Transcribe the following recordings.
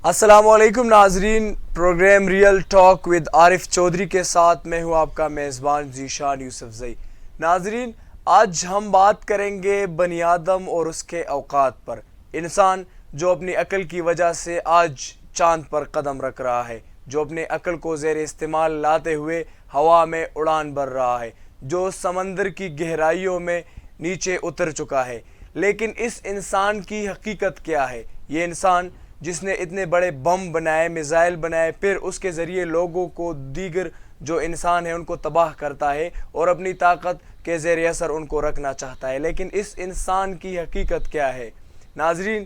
السلام علیکم ناظرین، پروگرام ریئل ٹاک ود عارف چودھری کے ساتھ میں ہوں آپ کا میزبان ذیشان یوسف زئی۔ ناظرین، آج ہم بات کریں گے بنی آدم اور اس کے اوقات پر۔ انسان جو اپنی عقل کی وجہ سے آج چاند پر قدم رکھ رہا ہے، جو اپنے عقل کو زیر استعمال لاتے ہوئے ہوا میں اڑان بھر رہا ہے، جو سمندر کی گہرائیوں میں نیچے اتر چکا ہے، لیکن اس انسان کی حقیقت کیا ہے؟ یہ انسان جس نے اتنے بڑے بم بنائے، میزائل بنائے، پھر اس کے ذریعے لوگوں کو، دیگر جو انسان ہیں ان کو تباہ کرتا ہے اور اپنی طاقت کے زیر اثر ان کو رکھنا چاہتا ہے، لیکن اس انسان کی حقیقت کیا ہے؟ ناظرین،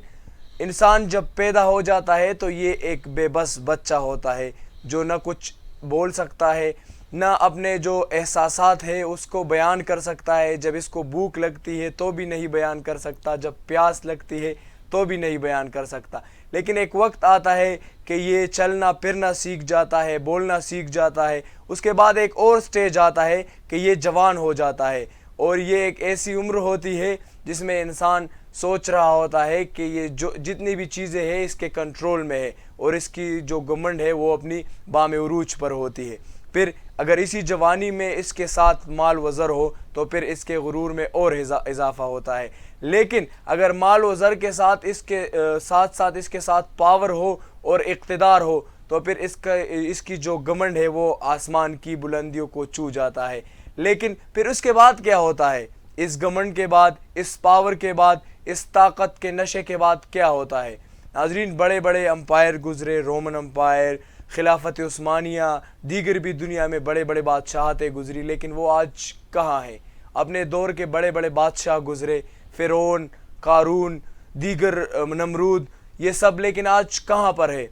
انسان جب پیدا ہو جاتا ہے تو یہ ایک بے بس بچہ ہوتا ہے جو نہ کچھ بول سکتا ہے، نہ اپنے جو احساسات ہے اس کو بیان کر سکتا ہے۔ جب اس کو بھوک لگتی ہے تو بھی نہیں بیان کر سکتا، جب پیاس لگتی ہے تو بھی نہیں بیان کر سکتا، لیکن ایک وقت آتا ہے کہ یہ چلنا پھرنا سیکھ جاتا ہے، بولنا سیکھ جاتا ہے۔ اس کے بعد ایک اور سٹیج آتا ہے کہ یہ جوان ہو جاتا ہے، اور یہ ایک ایسی عمر ہوتی ہے جس میں انسان سوچ رہا ہوتا ہے کہ یہ جو جتنی بھی چیزیں ہیں اس کے کنٹرول میں ہے، اور اس کی جو گمنڈ ہے وہ اپنی بام عروج پر ہوتی ہے۔ پھر اگر اسی جوانی میں اس کے ساتھ مال و زر ہو تو پھر اس کے غرور میں اور اضافہ ہوتا ہے، لیکن اگر مال و زر کے ساتھ اس کے ساتھ اس کے ساتھ پاور ہو اور اقتدار ہو تو پھر اس کی جو گمنڈ ہے وہ آسمان کی بلندیوں کو چھو جاتا ہے۔ لیکن پھر اس کے بعد کیا ہوتا ہے؟ اس گمنڈ کے بعد، اس پاور کے بعد، اس طاقت کے نشے کے بعد کیا ہوتا ہے؟ ناظرین، بڑے بڑے امپائر گزرے، رومن امپائر، خلافت عثمانیہ، دیگر بھی دنیا میں بڑے بڑے بادشاہتیں گزری، لیکن وہ آج کہاں ہیں؟ اپنے دور کے بڑے بڑے بادشاہ گزرے، فرعون، قارون، دیگر نمرود، یہ سب، لیکن آج کہاں پر ہے؟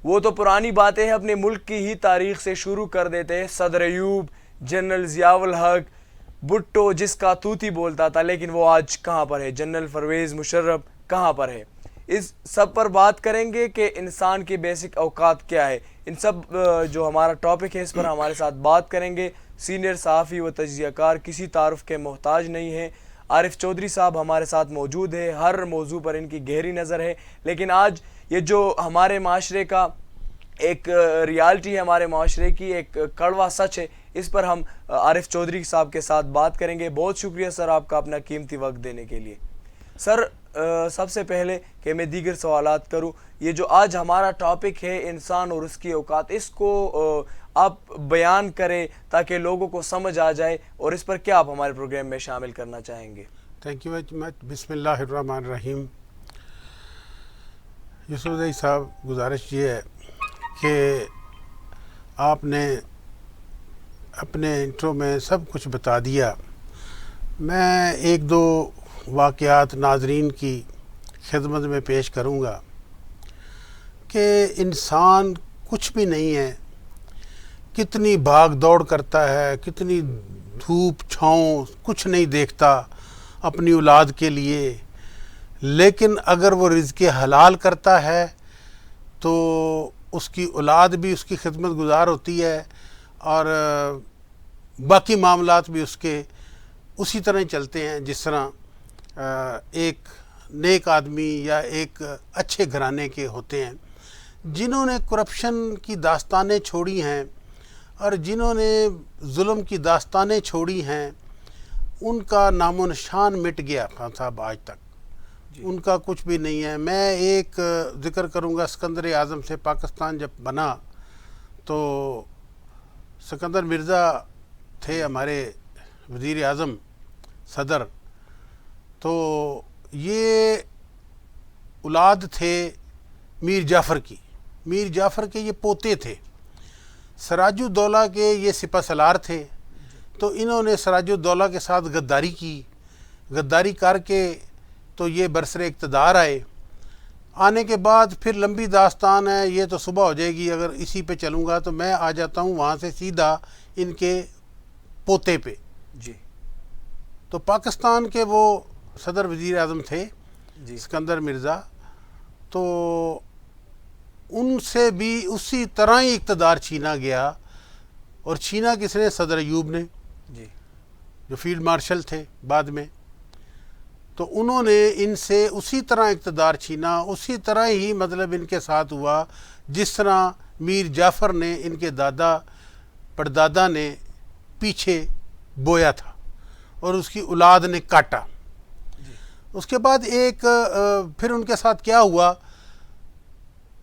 وہ تو پرانی باتیں ہیں، اپنے ملک کی ہی تاریخ سے شروع کر دیتے ہیں۔ صدر ایوب، جنرل ضیاء الحق، بھٹو جس کا طوطی بولتا تھا، لیکن وہ آج کہاں پر ہے؟ جنرل پرویز مشرف کہاں پر ہے؟ اس سب پر بات کریں گے کہ انسان کے بیسک اوقات کیا ہے۔ ان سب جو ہمارا ٹاپک ہے اس پر ہمارے ساتھ بات کریں گے سینئر صحافی و تجزیہ کار، کسی تعارف کے محتاج نہیں ہیں، عارف چودھری صاحب ہمارے ساتھ موجود ہے۔ ہر موضوع پر ان کی گہری نظر ہے، لیکن آج یہ جو ہمارے معاشرے کا ایک ریالٹی ہے، ہمارے معاشرے کی ایک کڑوا سچ ہے، اس پر ہم عارف چودھری صاحب کے ساتھ بات کریں گے۔ بہت شکریہ سر آپ کا اپنا قیمتی وقت دینے کے لیے۔ سر، سب سے پہلے کہ میں دیگر سوالات کروں، یہ جو آج ہمارا ٹاپک ہے انسان اور اس کی اوقات، اس کو آپ بیان کریں تاکہ لوگوں کو سمجھ آ جائے، اور اس پر کیا آپ ہمارے پروگرام میں شامل کرنا چاہیں گے؟ Thank you very much. بسم اللہ الرحمن الرحیم۔ یوسف زئی صاحب، گزارش یہ ہے کہ آپ نے اپنے انٹرو میں سب کچھ بتا دیا۔ میں ایک دو واقعات ناظرین کی خدمت میں پیش کروں گا کہ انسان کچھ بھی نہیں ہے، کتنی بھاگ دوڑ کرتا ہے، کتنی دھوپ چھاؤں کچھ نہیں دیکھتا اپنی اولاد کے لیے، لیکن اگر وہ رزق حلال کرتا ہے تو اس کی اولاد بھی اس کی خدمت گزار ہوتی ہے، اور باقی معاملات بھی اس کے اسی طرح چلتے ہیں جس طرح ایک نیک آدمی یا ایک اچھے گھرانے کے ہوتے ہیں۔ جنہوں نے کرپشن کی داستانیں چھوڑی ہیں اور جنہوں نے ظلم کی داستانیں چھوڑی ہیں، ان کا نام و نشان مٹ گیا خان صاحب آج تک، ان کا کچھ بھی نہیں ہے۔ میں ایک ذکر کروں گا، سکندر اعظم سے پاکستان جب بنا تو سکندر مرزا تھے ہمارے وزیر اعظم، صدر، تو یہ اولاد تھے میر جعفر کی، میر جعفر کے یہ پوتے تھے۔ سراج الدولہ کے یہ سپہ سالار تھے، تو انہوں نے سراج الدولہ کے ساتھ غداری کی، غداری کر کے تو یہ برسر اقتدار آئے۔ آنے کے بعد پھر لمبی داستان ہے، یہ تو صبح ہو جائے گی اگر اسی پہ چلوں گا، تو میں آ جاتا ہوں وہاں سے سیدھا ان کے پوتے پہ۔ جی تو پاکستان کے وہ صدر وزیر اعظم تھے جی سکندر مرزا، تو ان سے بھی اسی طرح ہی اقتدار چھینا گیا، اور چھینا کس نے؟ صدر ایوب نے، جی جو فیلڈ مارشل تھے بعد میں۔ تو انہوں نے ان سے اسی طرح اقتدار چھینا، اسی طرح ہی مطلب ان کے ساتھ ہوا جس طرح میر جعفر نے ان کے دادا پردادا نے پیچھے بویا تھا اور اس کی اولاد نے کاٹا۔ اس کے بعد پھر ان کے ساتھ کیا ہوا،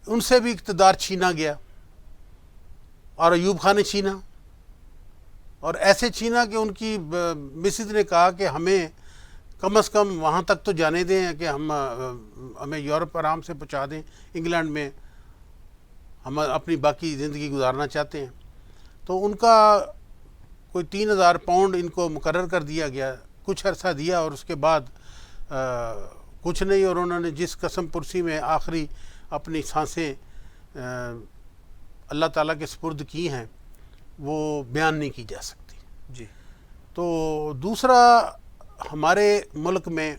ان سے بھی اقتدار چھینا گیا اور ایوب خان نے چھینا، اور ایسے چھینا کہ ان کی مسز نے کہا کہ ہمیں کم از کم وہاں تک تو جانے دیں کہ ہمیں یورپ آرام سے پہنچا دیں، انگلینڈ میں ہم اپنی باقی زندگی گزارنا چاہتے ہیں۔ تو ان کا کوئی 3000 پاؤنڈ ان کو مقرر کر دیا گیا، کچھ عرصہ دیا اور اس کے بعد کچھ نہیں، اور انہوں نے جس قسم پرسی میں آخری اپنی سانسیں اللہ تعالیٰ کے سپرد کی ہیں وہ بیان نہیں کی جا سکتی۔ جی۔ تو دوسرا، ہمارے ملک میں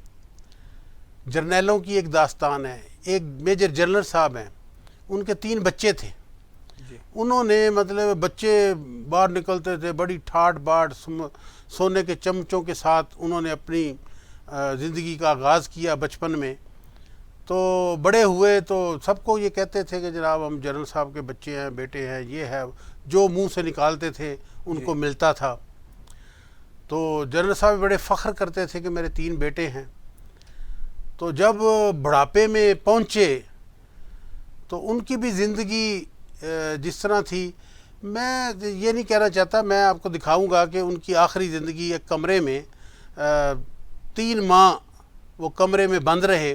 جرنیلوں کی ایک داستان ہے۔ ایک میجر جنرل صاحب ہیں، ان کے 3 بچے تھے۔ جی۔ انہوں نے مطلب بچے باہر نکلتے تھے، بڑی ٹھاٹ باٹ سونے کے چمچوں کے ساتھ انہوں نے اپنی زندگی کا آغاز کیا بچپن میں۔ تو بڑے ہوئے تو سب کو یہ کہتے تھے کہ جناب ہم جنرل صاحب کے بچے ہیں، بیٹے ہیں، یہ ہے، جو منہ سے نکالتے تھے ان کو ملتا تھا۔ تو جنرل صاحب بڑے فخر کرتے تھے کہ میرے 3 بیٹے ہیں۔ تو جب بڑھاپے میں پہنچے تو ان کی بھی زندگی جس طرح تھی، میں یہ نہیں کہنا چاہتا، میں آپ کو دکھاؤں گا کہ ان کی آخری زندگی ایک کمرے میں 3 ماہ وہ کمرے میں بند رہے،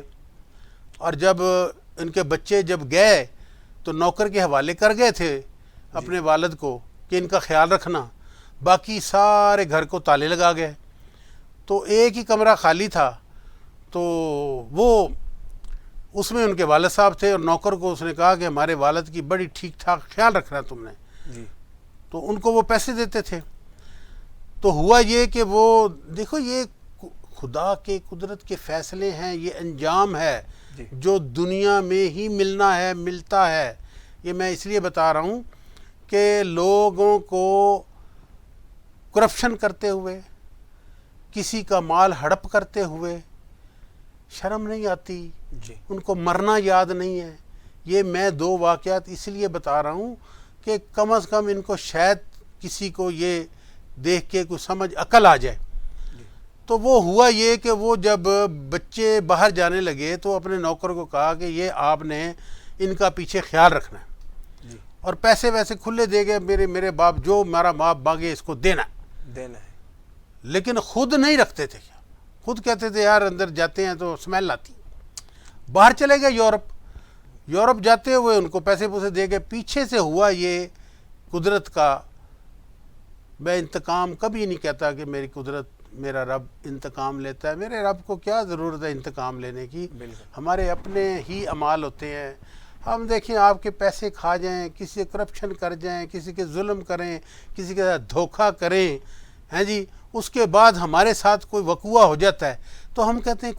اور جب ان کے بچے جب گئے تو نوکر کے حوالے کر گئے تھے اپنے والد کو کہ ان کا خیال رکھنا، باقی سارے گھر کو تالے لگا گئے۔ تو ایک ہی کمرہ خالی تھا، تو وہ اس میں ان کے والد صاحب تھے، اور نوکر کو اس نے کہا کہ ہمارے والد کی بڑی ٹھیک ٹھاک خیال رکھنا تم نے۔ جی۔ تو ان کو وہ پیسے دیتے تھے۔ تو ہوا یہ کہ وہ دیکھو، یہ خدا کے قدرت کے فیصلے ہیں، یہ انجام ہے جی۔ جو دنیا میں ہی ملنا ہے، ملتا ہے۔ یہ میں اس لیے بتا رہا ہوں کہ لوگوں کو کرپشن کرتے ہوئے، کسی کا مال ہڑپ کرتے ہوئے شرم نہیں آتی، جی۔ ان کو مرنا یاد نہیں ہے۔ یہ میں 2 واقعات اس لیے بتا رہا ہوں کہ کم از کم ان کو شاید کسی کو یہ دیکھ کے کوئی سمجھ عقل آ جائے۔ تو وہ ہوا یہ کہ وہ جب بچے باہر جانے لگے تو اپنے نوکر کو کہا کہ یہ آپ نے ان کا پیچھے خیال رکھنا ہے، جی۔ اور پیسے ویسے کھلے دے گئے، میرے باپ جو ہمارا باپ مانگے اس کو دینا ہے۔ لیکن خود نہیں رکھتے تھے، خود کہتے تھے یار اندر جاتے ہیں تو اسمیل آتی۔ باہر چلے گئے یورپ جاتے ہوئے ان کو پیسے دے گئے۔ پیچھے سے ہوا یہ قدرت کا، میں انتقام کبھی نہیں کہتا کہ میری قدرت، میرا رب انتقام لیتا ہے، میرے رب کو کیا ضرورت ہے انتقام لینے کی، ہمارے اپنے ہی اعمال ہوتے ہیں۔ ہم دیکھیں آپ کے پیسے کھا جائیں، کسی سے کرپشن کر جائیں، کسی کے ظلم کریں، کسی کے ساتھ دھوکہ کریں، ہیں جی، اس کے بعد ہمارے ساتھ کوئی وقوع ہو جاتا ہے تو ہم کہتے ہیں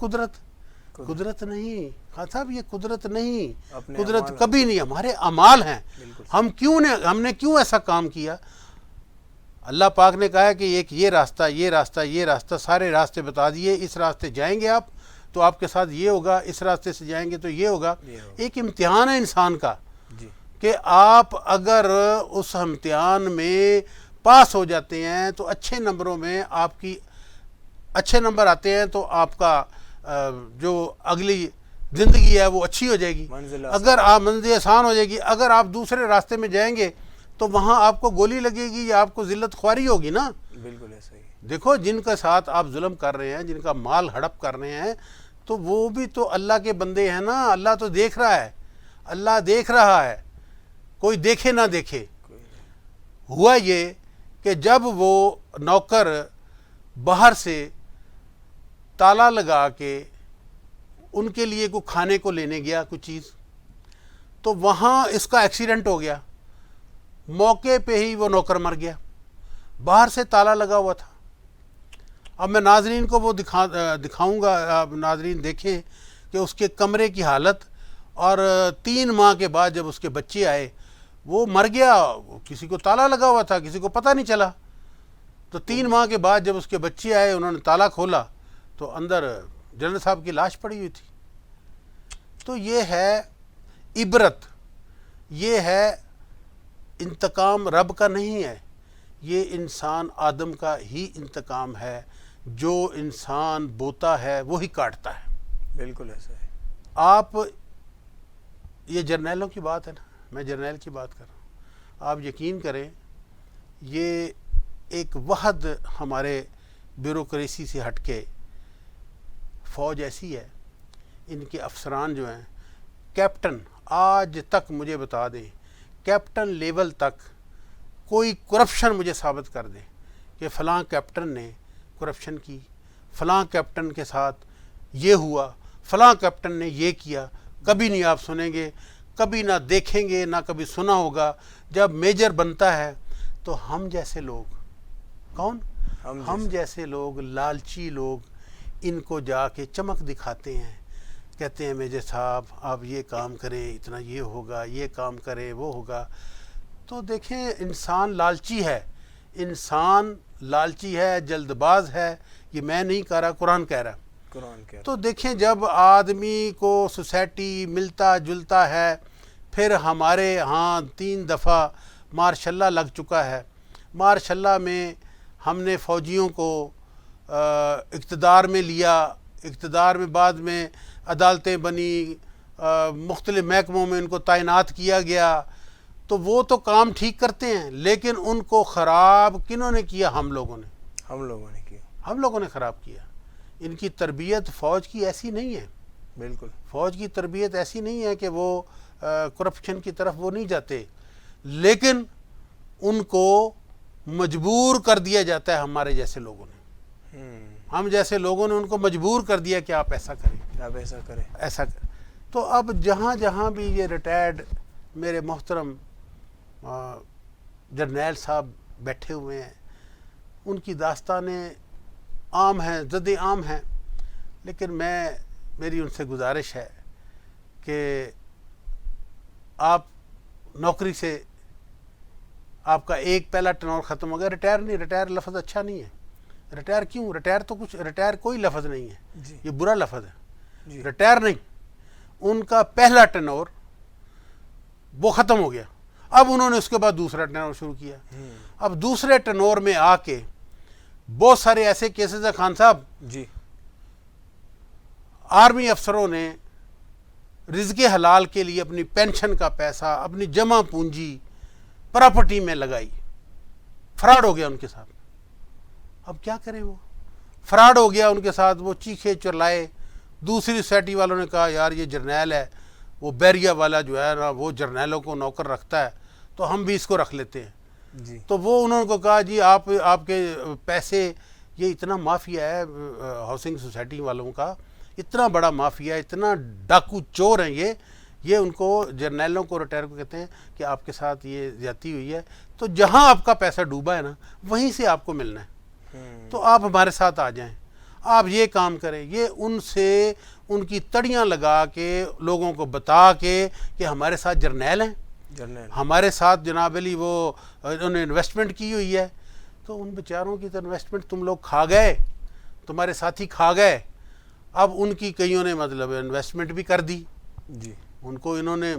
قدرت نہیں، خان صاحب یہ قدرت نہیں، قدرت کبھی نہیں، ہمارے اعمال ہیں۔ ہم نے کیوں ایسا کام کیا؟ اللہ پاک نے کہا کہ ایک یہ راستہ، سارے راستے بتا دیے، اس راستے جائیں گے آپ تو آپ کے ساتھ یہ ہوگا، اس راستے سے جائیں گے تو یہ ہوگا۔ ایک امتحان ہے انسان کا کہ آپ اگر اس امتحان میں پاس ہو جاتے ہیں تو اچھے نمبروں میں آپ کی اچھے نمبر آتے ہیں تو آپ کا جو اگلی زندگی ہے وہ اچھی ہو جائے گی، اگر آپ منزل آسان ہو جائے گی۔ اگر آپ دوسرے راستے میں جائیں گے تو وہاں آپ کو گولی لگے گی یا آپ کو ذلت خواری ہوگی نا۔ بالکل ایسا ہی۔ دیکھو جن کے ساتھ آپ ظلم کر رہے ہیں، جن کا مال ہڑپ کر رہے ہیں، تو وہ بھی تو اللہ کے بندے ہیں نا، اللہ تو دیکھ رہا ہے، اللہ دیکھ رہا ہے، کوئی دیکھے نہ دیکھے۔ ہوا یہ کہ جب وہ نوکر باہر سے تالا لگا کے ان کے لیے کوئی کھانے کو لینے گیا کچھ چیز، تو وہاں اس کا ایکسیڈنٹ ہو گیا، موقع پہ ہی وہ نوکر مر گیا، باہر سے تالا لگا ہوا تھا۔ اب میں ناظرین کو وہ دکھاؤں گا، آپ ناظرین دیکھیں کہ اس کے کمرے کی حالت، اور 3 ماہ کے بعد جب اس کے بچے آئے وہ مر گیا، کسی کو تالا لگا ہوا تھا، کسی کو پتہ نہیں چلا۔ تو 3 ماہ کے بعد جب اس کے بچے آئے، انہوں نے تالا کھولا تو اندر جنرل صاحب کی لاش پڑی ہوئی تھی. تو یہ ہے عبرت, یہ ہے انتقام رب کا نہیں ہے, یہ انسان آدم کا ہی انتقام ہے. جو انسان بوتا ہے وہی کاٹتا ہے. بالکل ایسا ہے. آپ یہ جرنیلوں کی بات ہے نا, میں جرنیل کی بات کر رہا ہوں. آپ یقین کریں یہ ایک وحد ہمارے بیوروکریسی سے ہٹ کے فوج ایسی ہے, ان کے افسران جو ہیں کیپٹن, آج تک مجھے بتا دیں کیپٹن لیول تک کوئی کرپشن مجھے ثابت کر دیں کہ فلاں کیپٹن نے کرپشن کی, فلاں کیپٹن کے ساتھ یہ ہوا, فلاں کیپٹن نے یہ کیا, کبھی نہیں آپ سنیں گے, کبھی نہ دیکھیں گے, نہ کبھی سنا ہوگا. جب میجر بنتا ہے تو ہم جیسے لوگ, کون ہم جیسے لوگ, لالچی لوگ ان کو جا کے چمک دکھاتے ہیں, کہتے ہیں میجر صاحب آپ یہ کام کریں, اتنا یہ ہوگا, یہ کام کریں, وہ ہوگا. تو دیکھیں انسان لالچی ہے, انسان لالچی ہے, جلد باز ہے. یہ میں نہیں کہہ رہا, قرآن کہہ رہا. تو دیکھیں جب آدمی کو سوسائٹی ملتا جلتا ہے, پھر ہمارے ہاں 3 دفعہ مارشاء اللہ لگ چکا ہے. مارشاء اللہ میں ہم نے فوجیوں کو اقتدار میں لیا, اقتدار میں بعد میں عدالتیں بنی, مختلف محکموں میں ان کو تعینات کیا گیا. تو وہ تو کام ٹھیک کرتے ہیں, لیکن ان کو خراب کنہوں نے کیا؟ ہم لوگوں نے. ہم لوگوں نے خراب کیا. ان کی تربیت فوج کی ایسی نہیں ہے. بالکل فوج کی تربیت ایسی نہیں ہے کہ وہ کرپشن کی طرف وہ نہیں جاتے, لیکن ان کو مجبور کر دیا جاتا ہے ہمارے جیسے لوگوں نے. ہم جیسے لوگوں نے ان کو مجبور کر دیا کہ آپ ایسا کریں, آپ ایسا کریں, ایسا کریں. تو اب جہاں جہاں بھی یہ ریٹائرڈ میرے محترم جرنیل صاحب بیٹھے ہوئے ہیں, ان کی داستانیں عام ہیں, زد عام ہیں. لیکن میری ان سے گزارش ہے کہ آپ نوکری سے آپ کا ایک پہلا ٹرنور ختم ہو گیا. ریٹائر نہیں, ریٹائر لفظ اچھا نہیں ہے. ریٹائر کیوں؟ ریٹائر کوئی لفظ نہیں ہے, یہ برا لفظ ہے. ریٹائر نہیں, ان کا پہلا ٹرنور وہ ختم ہو گیا. اب انہوں نے اس کے بعد دوسرا ٹرنور شروع کیا. اب دوسرے ٹرنور میں آ کے بہت سارے ایسے کیسز ہیں خان صاحب, جی آرمی افسروں نے رزق حلال کے لیے اپنی پینشن کا پیسہ, اپنی جمع پونجی پراپرٹی میں لگائی. فراڈ ہو گیا ان کے ساتھ. اب کیا کریں, وہ فراڈ ہو گیا ان کے ساتھ, وہ چیخے چلائے. دوسری سوسائٹی والوں نے کہا یار یہ جرنیل ہے, وہ بیریا والا جو ہے نا وہ جرنیلوں کو نوکر رکھتا ہے, تو ہم بھی اس کو رکھ لیتے ہیں. جی تو وہ انہوں کو کہا جی آپ کے پیسے, یہ اتنا مافیا ہے ہاؤسنگ سوسائٹی والوں کا, اتنا بڑا مافیا, اتنا ڈاکو چور ہیں یہ ان کو جرنیلوں کو ریٹائر کو کہتے ہیں کہ آپ کے ساتھ یہ زیادتی ہوئی ہے, تو جہاں آپ کا پیسہ ڈوبا ہے نا وہیں سے آپ کو ملنا ہے, تو آپ ہمارے ساتھ آ جائیں, آپ یہ کام کریں. یہ ان سے ان کی تڑیاں لگا کے لوگوں کو بتا کے کہ ہمارے ساتھ جرنیل ہیں, ہمارے ساتھ جناب علی وہ انہوں نے انویسٹمنٹ کی ہوئی ہے. تو ان بیچاروں کی تو انویسٹمنٹ تم لوگ کھا گئے, تمہارے ساتھی کھا گئے. اب ان کی کئیوں نے مطلب انویسٹمنٹ بھی کر دی. جی ان کو انہوں نے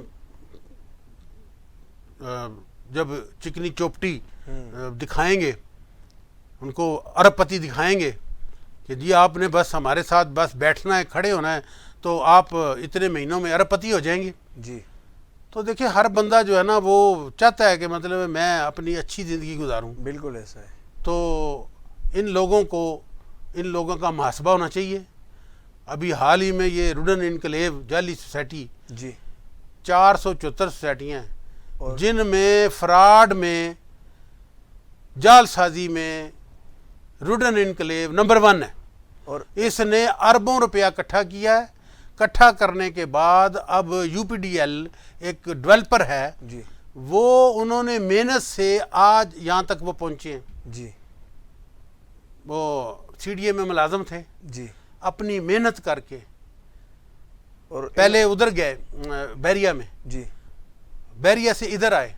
جب چکنی چوپٹی دکھائیں گے, ان کو ارب پتی دکھائیں گے کہ جی آپ نے بس ہمارے ساتھ بس بیٹھنا ہے, کھڑے ہونا ہے, تو آپ اتنے مہینوں میں ارب پتی ہو جائیں گے. جی تو دیکھیں ہر بندہ جو ہے نا وہ چاہتا ہے کہ مطلب میں اپنی اچھی زندگی گزاروں. بالکل ایسا ہے. تو ان لوگوں کا محاسبہ ہونا چاہیے. ابھی حال ہی میں یہ روڈن انکلیو جعلی سوسائٹی, جی 474 سوسائٹیاں ہیں جن میں فراڈ میں, جال سازی میں روڈن انکلیو نمبر 1 ہے, اور اس نے اربوں روپیہ اکٹھا کیا ہے. اکٹھا کرنے کے بعد اب یو پی ڈی ایل ایک ڈیولپر ہے, جی وہ انہوں نے محنت سے آج یہاں تک وہ پہنچے ہیں. جی وہ سی ڈی اے میں ملازم تھے, جی اپنی محنت کر کے, اور پہلے ادھر گئے بیریا میں, جی بیریا سے ادھر آئے,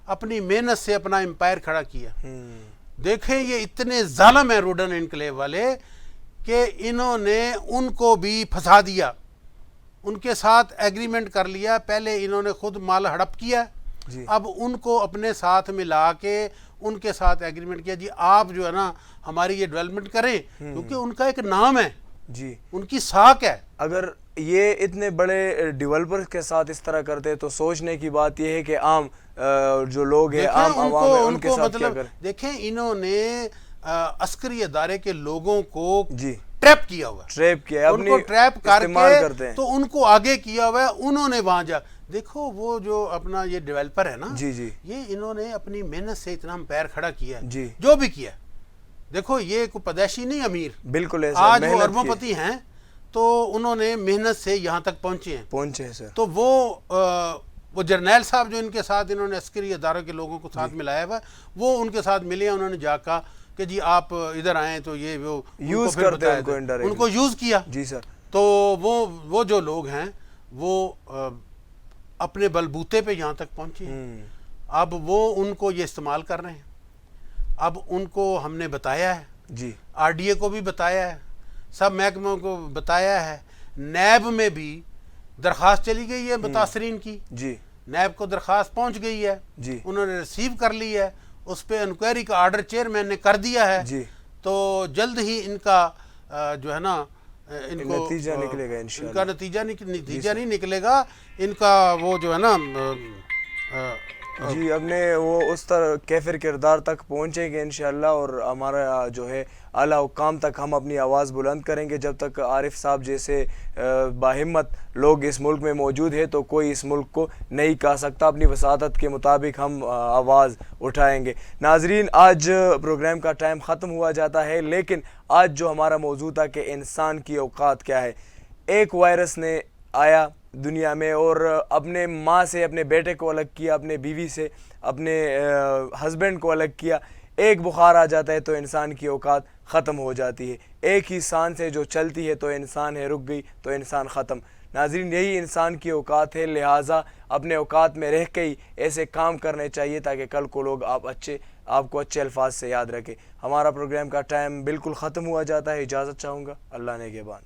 اپنی محنت سے اپنا امپائر کھڑا کیا. دیکھیں یہ اتنے ظالم ہیں روڈن انکلیو والے کہ انہوں نے ان کو بھی پھنسا دیا، ان کے ساتھ ایگریمنٹ کر لیا، پہلے انہوں نے خود مال ہڑپ کیا، جی اب ان کو اپنے ساتھ ملا کے ان کے ساتھ ایگریمنٹ کیا، جی آپ جو ہے نا ہماری یہ ڈیولپمنٹ کریں، کیونکہ ان کا ایک نام ہے، جی ان کی ساکھ ہے۔ اگر یہ اتنے بڑے ڈیولپر کے ساتھ اس طرح کرتے تو سوچنے کی بات یہ ہے کہ عام جو لوگ ہیں، عام عوام ہے، ان کے ساتھ کیا کریں۔ دیکھیں انہوں نے عسکری ادارے کے لوگوں کو جی ٹریپ کیا ہوا ہے، ٹریپ کیا ہے، ان کو ٹریپ کر استعمال کرتے کے ہیں۔ تو ان کو آگے کیا ہوا ہے، انہوں نے وہاں جا دیکھو وہ جو اپنا یہ ڈیولپر ہے نا، جی جی یہ انہوں نے اپنی محنت سے اتنا پیر کھڑا کیا ہے، جی جو بھی کیا ہے۔ دیکھو یہ کوئی پیدائشی نہیں امیر، بالکل ایسا آج وہ محنت اربوں کی پتی ہیں، تو انہوں نے محنت سے یہاں تک پہنچے ہیں۔ پہنچے ہیں سر۔ تو وہ جرنیل صاحب جو ان کے ساتھ انہوں نے عسکری اداروں کے لوگوں کو ساتھ ملایا ہوا، وہ ان کے ساتھ ملے ہیں، انہوں نے جا کہا کہ جی آپ ادھر آئیں، تو یہ وہ یوز کرتے ہیں ان کو انڈائریکٹلی، ان کو یوز کیا۔ جی سر۔ تو وہ جو لوگ ہیں وہ اپنے بلبوتے پہ یہاں تک پہنچے ہیں، اب وہ ان کو یہ استعمال کر رہے ہیں۔ اب ان کو ہم نے بتایا ہے، جی آر ڈی اے کو بھی بتایا ہے، سب محکموں کو بتایا ہے، نیب میں بھی درخواست چلی گئی ہے متاثرین کی، جی نیب کو درخواست پہنچ گئی ہے، جی انہوں نے ریسیو کر لی ہے، اس پہ انکوائری کا آرڈر چیئرمین نے کر دیا ہے، جی تو جلد ہی ان کا جو ہے نا ان کو نتیجہ نکلے گا ان انشاءاللہ۔ کا نتیجہ نہیں نکلے گا، ان کا وہ جو ہے نا جی اپنے وہ اس طرح کیفر کردار تک پہنچیں گے انشاءاللہ، اور ہمارا جو ہے اعلیٰ حکام تک ہم اپنی آواز بلند کریں گے۔ جب تک عارف صاحب جیسے باہمت لوگ اس ملک میں موجود ہیں تو کوئی اس ملک کو نہیں کہہ سکتا، اپنی وساطت کے مطابق ہم آواز اٹھائیں گے۔ ناظرین، آج پروگرام کا ٹائم ختم ہوا جاتا ہے، لیکن آج جو ہمارا موضوع تھا کہ انسان کی اوقات کیا ہے، ایک وائرس نے آیا دنیا میں اور اپنے ماں سے اپنے بیٹے کو الگ کیا، اپنے بیوی سے اپنے ہسبینڈ کو الگ کیا، ایک بخار آ جاتا ہے تو انسان کی اوقات ختم ہو جاتی ہے، ایک ہی سانس سے جو چلتی ہے تو انسان ہے، رک گئی تو انسان ختم۔ ناظرین، یہی انسان کی اوقات ہے، لہٰذا اپنے اوقات میں رہ کے ہی ایسے کام کرنے چاہیے تاکہ کل کو لوگ آپ کو اچھے الفاظ سے یاد رکھیں۔ ہمارا پروگرام کا ٹائم بالکل ختم ہوا جاتا ہے، اجازت چاہوں گا، اللہ نگہبان۔